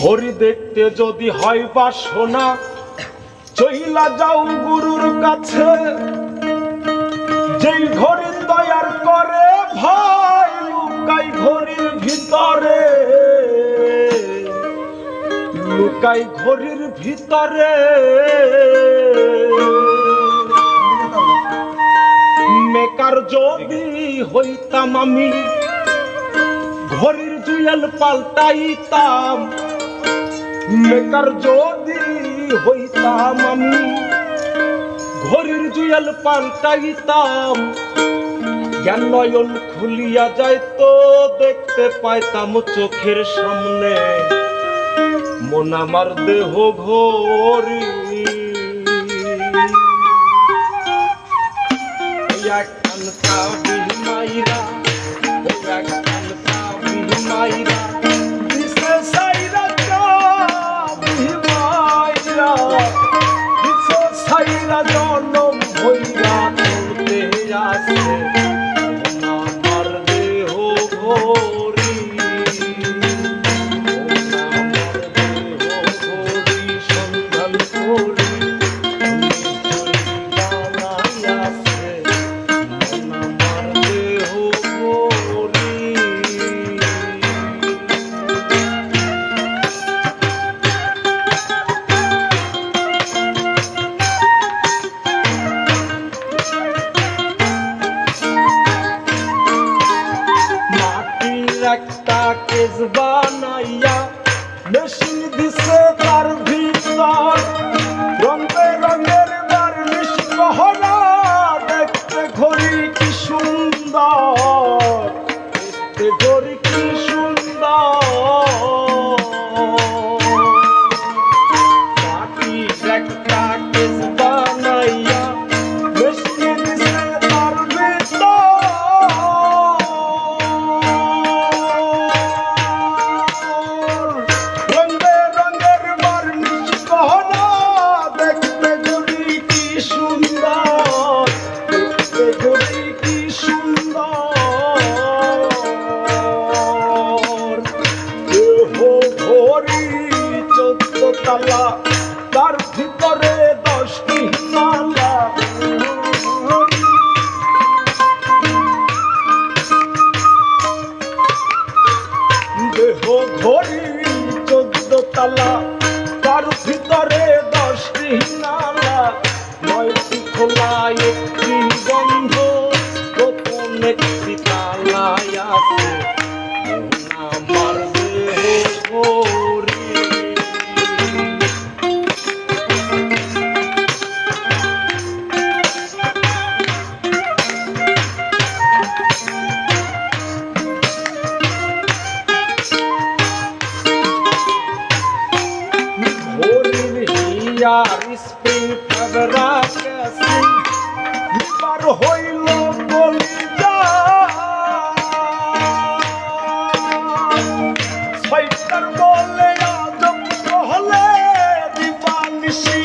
ঘড়ি দেখতে যদি হয় বাসনা চইলা যাও গুরুর কাছে, যেই ঘড়ি তৈয়ার করে ভাই লুকাই ঘড়ির ভিতরে, লুকাই ঘড়ির ভিতরে। মেকার যদি হইতাম আমি ঘড়ির জুয়েল পাল্টাইতাম, মেকার যদি হইতাম আমি ঘড়ির জুয়েল পাল্টাইতাম, জ্ঞান নয়ন খুলিয়া যাইতো দেখতে পাইতাম চোখের সামনে মন আমার দেহ ঘড়ি। একখান কাবিল মাইরা একখান কাবিল মাইরা দিছে সাইরা কাবিল মাইরা দিছে সাইরা জনম হইরা চলতে আসে আমার দেহ ঘড়ি, আমার দেহ ঘড়ি সন্ধান করি একটা কেস বানাইয়া মেশিন দিছে তার ভিতর, রঙ বেরঙের বার্নিশ গহনা দেখতে ঘড়ি কি সুন্দর, দেখতে ঘড়ি কি সুন্দর। মাটির একটা কেস বানাইয়া মেশিন দিছে তার ভিতর, তালা তার ভিতরে 10টি মালা, দেহ ঘড়ি 14 তালা তার ভিতরে 10টি নালা, 9টি খোলা 1টি বন্ধ, গোপন একটি তালায় আছে আমার দেহ ঘড়ি। স্প্রিং ফাবরা কেসি পার হইল কলিজা, ছয়টার বলে আজব হলে দিবানিশি